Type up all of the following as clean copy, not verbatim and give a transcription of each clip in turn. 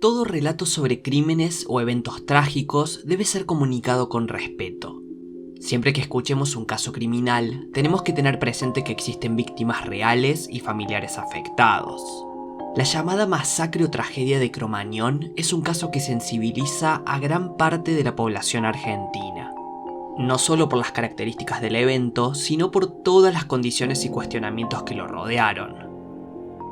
Todo relato sobre crímenes o eventos trágicos debe ser comunicado con respeto. Siempre que escuchemos un caso criminal, tenemos que tener presente que existen víctimas reales y familiares afectados. La llamada masacre o tragedia de Cromañón es un caso que sensibiliza a gran parte de la población argentina. No solo por las características del evento, sino por todas las condiciones y cuestionamientos que lo rodearon.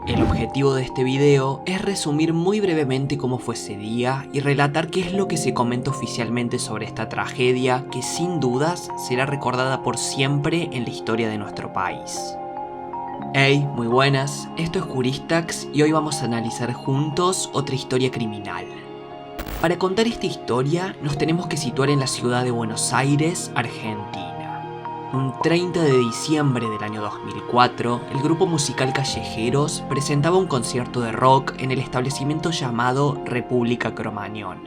El objetivo de este video es resumir muy brevemente cómo fue ese día y relatar qué es lo que se comenta oficialmente sobre esta tragedia que sin dudas será recordada por siempre en la historia de nuestro país. Hey, muy buenas, esto es Juristax y hoy vamos a analizar juntos otra historia criminal. Para contar esta historia nos tenemos que situar en la ciudad de Buenos Aires, Argentina. Un 30 de diciembre del año 2004, el grupo musical Callejeros presentaba un concierto de rock en el establecimiento llamado República Cromañón,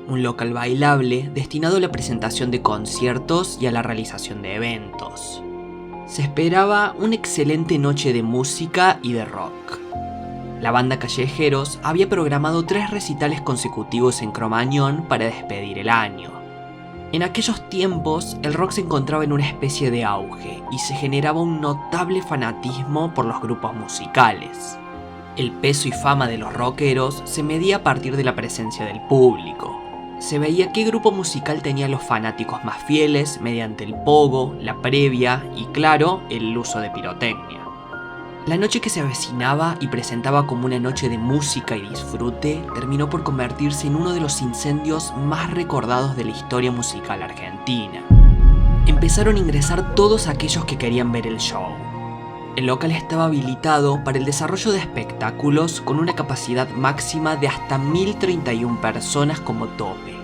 un local bailable destinado a la presentación de conciertos y a la realización de eventos. Se esperaba una excelente noche de música y de rock. La banda Callejeros había programado 3 recitales consecutivos en Cromañón para despedir el año. En aquellos tiempos, el rock se encontraba en una especie de auge y se generaba un notable fanatismo por los grupos musicales. El peso y fama de los rockeros se medía a partir de la presencia del público. Se veía qué grupo musical tenía los fanáticos más fieles mediante el pogo, la previa y, claro, el uso de pirotecnia. La noche que se avecinaba y presentaba como una noche de música y disfrute terminó por convertirse en uno de los incendios más recordados de la historia musical argentina. Empezaron a ingresar todos aquellos que querían ver el show. El local estaba habilitado para el desarrollo de espectáculos con una capacidad máxima de hasta 1031 personas como tope.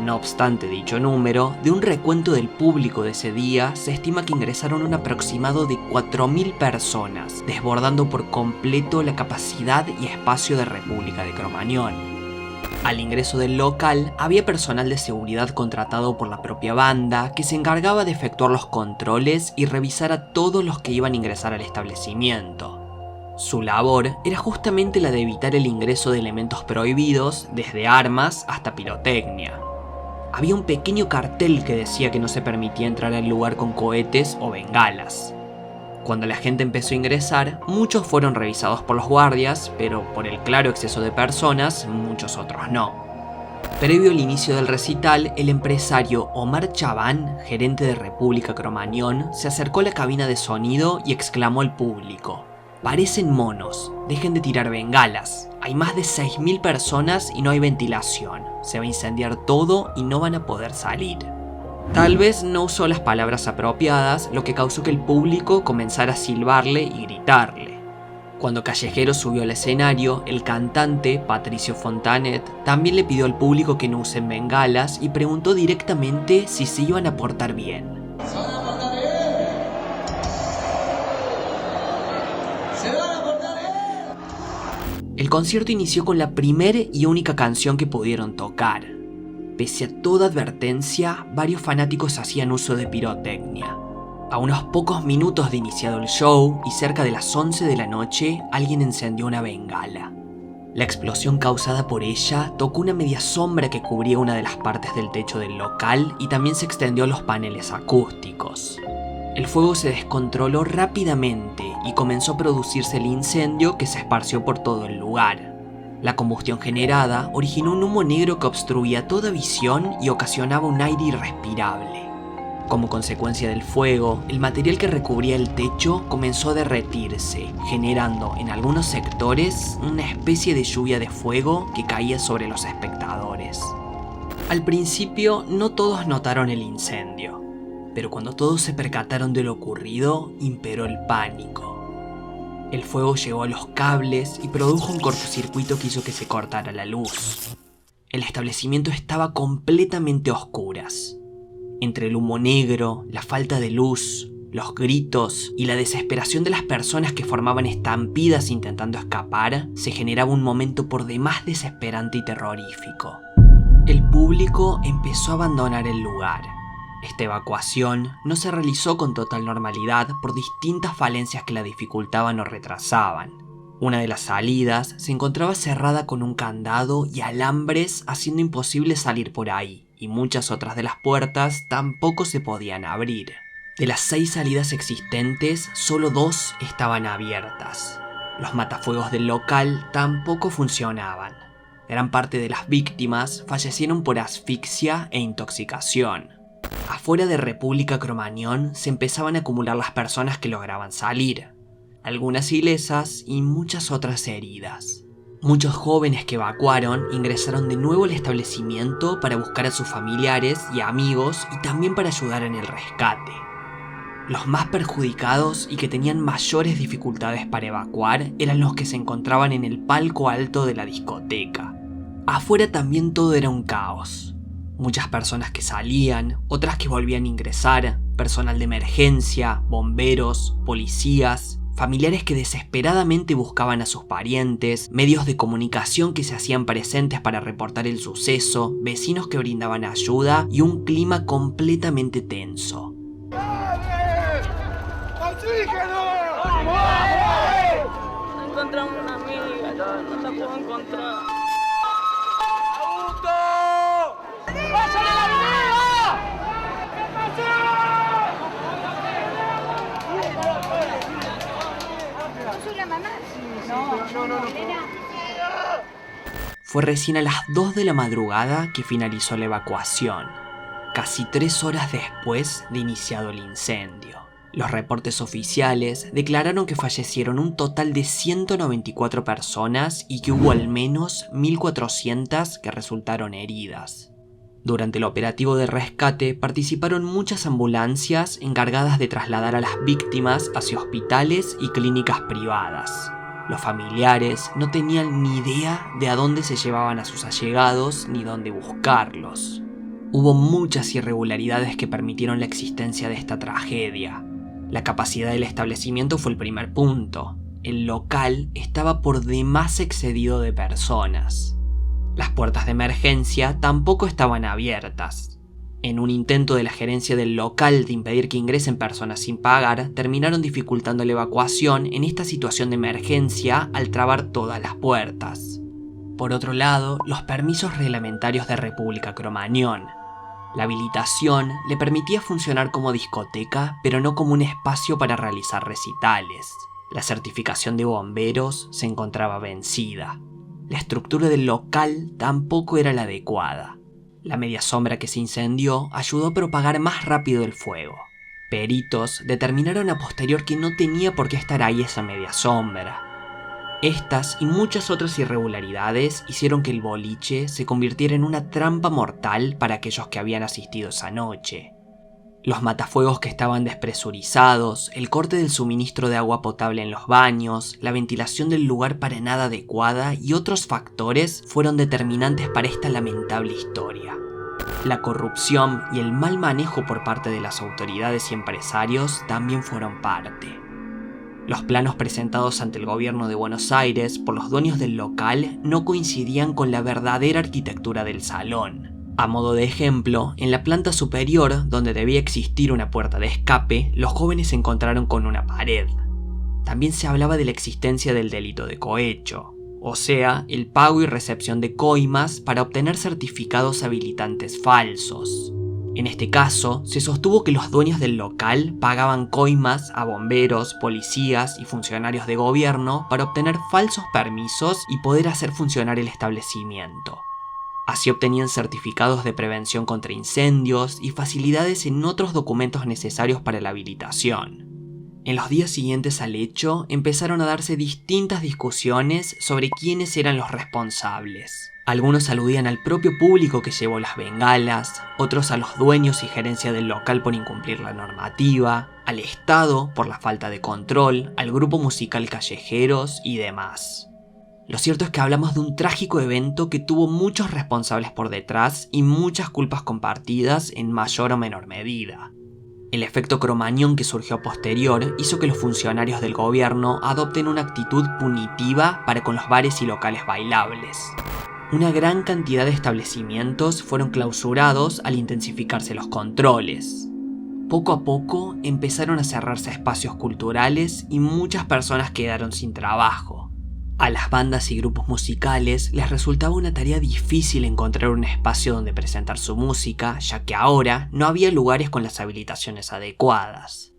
No obstante dicho número, de un recuento del público de ese día, se estima que ingresaron un aproximado de 4000 personas, desbordando por completo la capacidad y espacio de República de Cromañón. Al ingreso del local, había personal de seguridad contratado por la propia banda que se encargaba de efectuar los controles y revisar a todos los que iban a ingresar al establecimiento. Su labor era justamente la de evitar el ingreso de elementos prohibidos, desde armas hasta pirotecnia. Había un pequeño cartel que decía que no se permitía entrar al lugar con cohetes o bengalas. Cuando la gente empezó a ingresar, muchos fueron revisados por los guardias, pero por el claro exceso de personas, muchos otros no. Previo al inicio del recital, el empresario Omar Chabán, gerente de República Cromañón, se acercó a la cabina de sonido y exclamó al público: "Parecen monos, dejen de tirar bengalas. Hay más de 6000 personas y no hay ventilación. Se va a incendiar todo y no van a poder salir". Tal vez no usó las palabras apropiadas, lo que causó que el público comenzara a silbarle y gritarle. Cuando Callejeros subió al escenario, el cantante, Patricio Fontanet, también le pidió al público que no usen bengalas y preguntó directamente si se iban a portar bien. El concierto inició con la primera y única canción que pudieron tocar. Pese a toda advertencia, varios fanáticos hacían uso de pirotecnia. A unos pocos minutos de iniciado el show y cerca de las 11 de la noche, alguien encendió una bengala. La explosión causada por ella tocó una media sombra que cubría una de las partes del techo del local y también se extendió a los paneles acústicos. El fuego se descontroló rápidamente y comenzó a producirse el incendio que se esparció por todo el lugar. La combustión generada originó un humo negro que obstruía toda visión y ocasionaba un aire irrespirable. Como consecuencia del fuego, el material que recubría el techo comenzó a derretirse, generando en algunos sectores una especie de lluvia de fuego que caía sobre los espectadores. Al principio no todos notaron el incendio, pero cuando todos se percataron de lo ocurrido, imperó el pánico. El fuego llegó a los cables y produjo un cortocircuito que hizo que se cortara la luz. El establecimiento estaba completamente a oscuras. Entre el humo negro, la falta de luz, los gritos y la desesperación de las personas que formaban estampidas intentando escapar, se generaba un momento por demás desesperante y terrorífico. El público empezó a abandonar el lugar. Esta evacuación no se realizó con total normalidad por distintas falencias que la dificultaban o retrasaban. Una de las salidas se encontraba cerrada con un candado y alambres, haciendo imposible salir por ahí, y muchas otras de las puertas tampoco se podían abrir. De las 6 salidas existentes, solo 2 estaban abiertas. Los matafuegos del local tampoco funcionaban. Gran parte de las víctimas fallecieron por asfixia e intoxicación. Afuera de República Cromañón se empezaban a acumular las personas que lograban salir. Algunas ilesas y muchas otras heridas. Muchos jóvenes que evacuaron ingresaron de nuevo al establecimiento para buscar a sus familiares y amigos y también para ayudar en el rescate. Los más perjudicados y que tenían mayores dificultades para evacuar eran los que se encontraban en el palco alto de la discoteca. Afuera también todo era un caos. Muchas personas que salían, otras que volvían a ingresar, personal de emergencia, bomberos, policías, familiares que desesperadamente buscaban a sus parientes, medios de comunicación que se hacían presentes para reportar el suceso, vecinos que brindaban ayuda y un clima completamente tenso. Encontramos una amiga, no la puedo encontrar. ¡Augusto! ¡Pásale la avenida! ¿Qué pasó? ¿No soy la mamá? No. Fue recién a las 2 de la madrugada que finalizó la evacuación, casi 3 horas después de iniciado el incendio. Los reportes oficiales declararon que fallecieron un total de 194 personas y que hubo al menos 1.400 que resultaron heridas. Durante el operativo de rescate participaron muchas ambulancias encargadas de trasladar a las víctimas hacia hospitales y clínicas privadas. Los familiares no tenían ni idea de a dónde se llevaban a sus allegados ni dónde buscarlos. Hubo muchas irregularidades que permitieron la existencia de esta tragedia. La capacidad del establecimiento fue el primer punto. El local estaba por demás excedido de personas. Las puertas de emergencia tampoco estaban abiertas. En un intento de la gerencia del local de impedir que ingresen personas sin pagar, terminaron dificultando la evacuación en esta situación de emergencia al trabar todas las puertas. Por otro lado, los permisos reglamentarios de República Cromañón. La habilitación le permitía funcionar como discoteca, pero no como un espacio para realizar recitales. La certificación de bomberos se encontraba vencida. La estructura del local tampoco era la adecuada. La media sombra que se incendió ayudó a propagar más rápido el fuego. Peritos determinaron a posterior que no tenía por qué estar ahí esa media sombra. Estas y muchas otras irregularidades hicieron que el boliche se convirtiera en una trampa mortal para aquellos que habían asistido esa noche. Los matafuegos que estaban despresurizados, el corte del suministro de agua potable en los baños, la ventilación del lugar para nada adecuada y otros factores fueron determinantes para esta lamentable historia. La corrupción y el mal manejo por parte de las autoridades y empresarios también fueron parte. Los planos presentados ante el gobierno de Buenos Aires por los dueños del local no coincidían con la verdadera arquitectura del salón. A modo de ejemplo, en la planta superior, donde debía existir una puerta de escape, los jóvenes se encontraron con una pared. También se hablaba de la existencia del delito de cohecho, o sea, el pago y recepción de coimas para obtener certificados habilitantes falsos. En este caso, se sostuvo que los dueños del local pagaban coimas a bomberos, policías y funcionarios de gobierno para obtener falsos permisos y poder hacer funcionar el establecimiento. Así obtenían certificados de prevención contra incendios y facilidades en otros documentos necesarios para la habilitación. En los días siguientes al hecho, empezaron a darse distintas discusiones sobre quiénes eran los responsables. Algunos aludían al propio público que llevó las bengalas, otros a los dueños y gerencia del local por incumplir la normativa, al Estado por la falta de control, al grupo musical Callejeros y demás. Lo cierto es que hablamos de un trágico evento que tuvo muchos responsables por detrás y muchas culpas compartidas en mayor o menor medida. El efecto Cromañón que surgió posterior hizo que los funcionarios del gobierno adopten una actitud punitiva para con los bares y locales bailables. Una gran cantidad de establecimientos fueron clausurados al intensificarse los controles. Poco a poco empezaron a cerrarse espacios culturales y muchas personas quedaron sin trabajo. A las bandas y grupos musicales les resultaba una tarea difícil encontrar un espacio donde presentar su música, ya que ahora no había lugares con las habilitaciones adecuadas.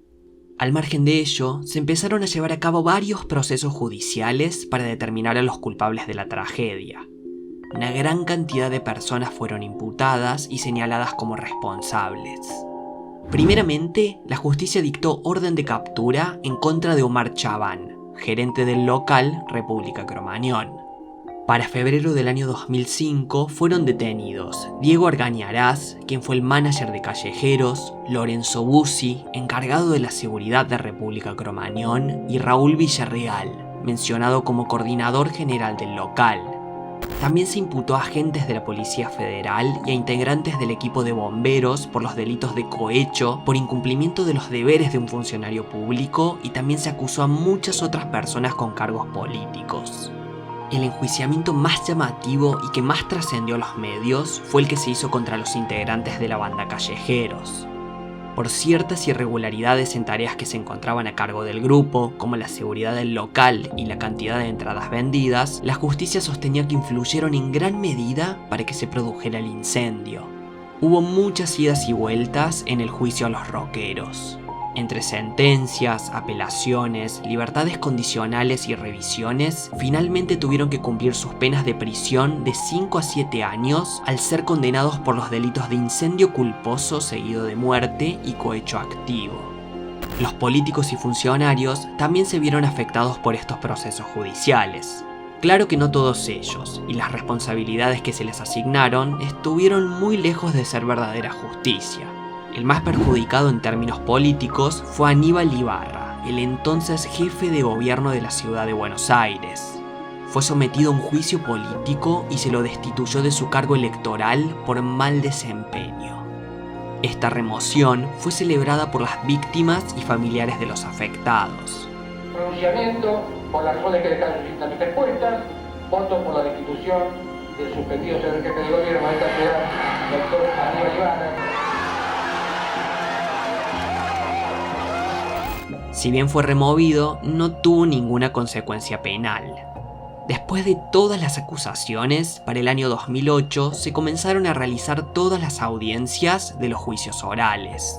Al margen de ello, se empezaron a llevar a cabo varios procesos judiciales para determinar a los culpables de la tragedia. Una gran cantidad de personas fueron imputadas y señaladas como responsables. Primeramente, la justicia dictó orden de captura en contra de Omar Chabán, gerente del local República Cromañón. Para febrero del año 2005 fueron detenidos Diego Argañarás, quien fue el manager de Callejeros, Lorenzo Bussi, encargado de la seguridad de República Cromañón, y Raúl Villarreal, mencionado como coordinador general del local. También se imputó a agentes de la Policía Federal y a integrantes del equipo de bomberos por los delitos de cohecho, por incumplimiento de los deberes de un funcionario público, y también se acusó a muchas otras personas con cargos políticos. El enjuiciamiento más llamativo y que más trascendió a los medios fue el que se hizo contra los integrantes de la banda Callejeros. Por ciertas irregularidades en tareas que se encontraban a cargo del grupo, como la seguridad del local y la cantidad de entradas vendidas, la justicia sostenía que influyeron en gran medida para que se produjera el incendio. Hubo muchas idas y vueltas en el juicio a los rockeros. Entre sentencias, apelaciones, libertades condicionales y revisiones, finalmente tuvieron que cumplir sus penas de prisión de 5 a 7 años al ser condenados por los delitos de incendio culposo seguido de muerte y cohecho activo. Los políticos y funcionarios también se vieron afectados por estos procesos judiciales. Claro que no todos ellos, y las responsabilidades que se les asignaron estuvieron muy lejos de ser verdadera justicia. El más perjudicado en términos políticos fue Aníbal Ibarra, el entonces jefe de gobierno de la ciudad de Buenos Aires. Fue sometido a un juicio político y se lo destituyó de su cargo electoral por mal desempeño. Esta remoción fue celebrada por las víctimas y familiares de los afectados. Pronunciamiento por las razones que dejaron las respuestas, voto por la destitución del suspendido señor jefe de gobierno de esta ciudad, doctor Aníbal Ibarra. Si bien fue removido, no tuvo ninguna consecuencia penal. Después de todas las acusaciones, para el año 2008 se comenzaron a realizar todas las audiencias de los juicios orales.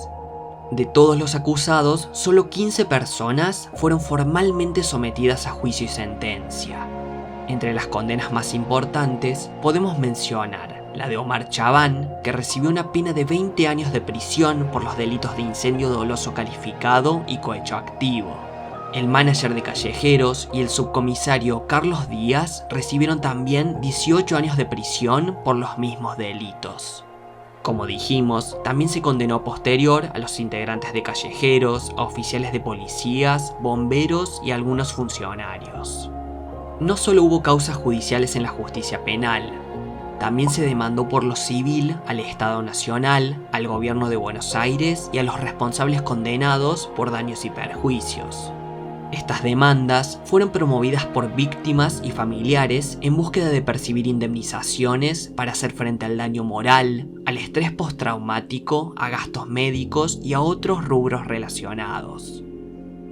De todos los acusados, solo 15 personas fueron formalmente sometidas a juicio y sentencia. Entre las condenas más importantes podemos mencionar la de Omar Chabán, que recibió una pena de 20 años de prisión por los delitos de incendio doloso calificado y cohecho activo. El manager de Callejeros y el subcomisario Carlos Díaz recibieron también 18 años de prisión por los mismos delitos. Como dijimos, también se condenó posterior a los integrantes de Callejeros, a oficiales de policías, bomberos y algunos funcionarios. No solo hubo causas judiciales en la justicia penal, también se demandó por lo civil al Estado Nacional, al Gobierno de Buenos Aires y a los responsables condenados por daños y perjuicios. Estas demandas fueron promovidas por víctimas y familiares en búsqueda de percibir indemnizaciones para hacer frente al daño moral, al estrés postraumático, a gastos médicos y a otros rubros relacionados.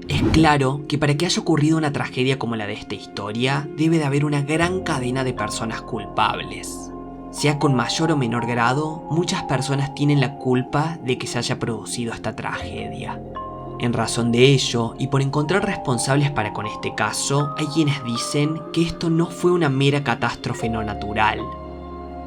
Es claro que para que haya ocurrido una tragedia como la de esta historia, debe de haber una gran cadena de personas culpables. Sea con mayor o menor grado, muchas personas tienen la culpa de que se haya producido esta tragedia. En razón de ello, y por encontrar responsables para con este caso, hay quienes dicen que esto no fue una mera catástrofe no natural.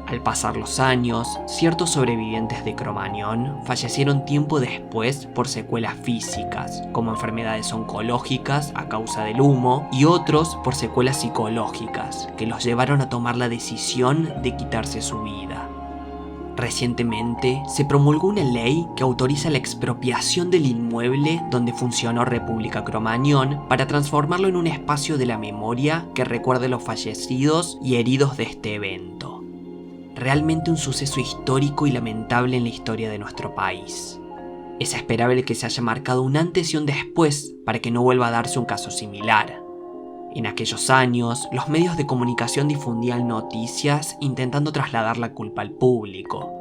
Al pasar los años, ciertos sobrevivientes de Cromañón fallecieron tiempo después por secuelas físicas, como enfermedades oncológicas a causa del humo, y otros por secuelas psicológicas, que los llevaron a tomar la decisión de quitarse su vida. Recientemente se promulgó una ley que autoriza la expropiación del inmueble donde funcionó República Cromañón para transformarlo en un espacio de la memoria que recuerde los fallecidos y heridos de este evento. Realmente un suceso histórico y lamentable en la historia de nuestro país. Es esperable que se haya marcado un antes y un después para que no vuelva a darse un caso similar. En aquellos años, los medios de comunicación difundían noticias intentando trasladar la culpa al público.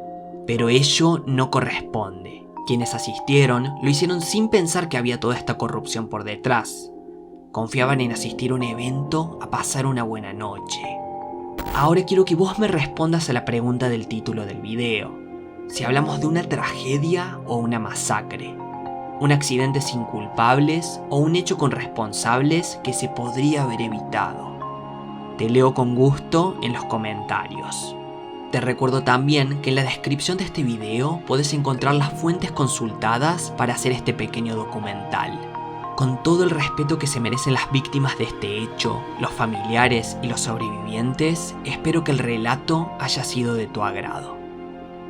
Pero ello no corresponde. Quienes asistieron lo hicieron sin pensar que había toda esta corrupción por detrás. Confiaban en asistir a un evento, a pasar una buena noche. Ahora quiero que vos me respondas a la pregunta del título del video. Si hablamos de una tragedia o una masacre. Un accidente sin culpables o un hecho con responsables que se podría haber evitado. Te leo con gusto en los comentarios. Te recuerdo también que en la descripción de este video podés encontrar las fuentes consultadas para hacer este pequeño documental. Con todo el respeto que se merecen las víctimas de este hecho, los familiares y los sobrevivientes, espero que el relato haya sido de tu agrado.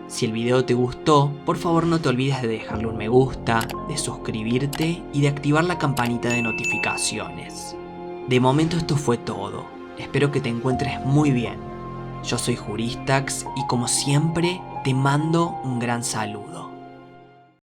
Si el video te gustó, por favor no te olvides de dejarle un me gusta, de suscribirte y de activar la campanita de notificaciones. De momento esto fue todo, espero que te encuentres muy bien. Yo soy Juristax y como siempre te mando un gran saludo.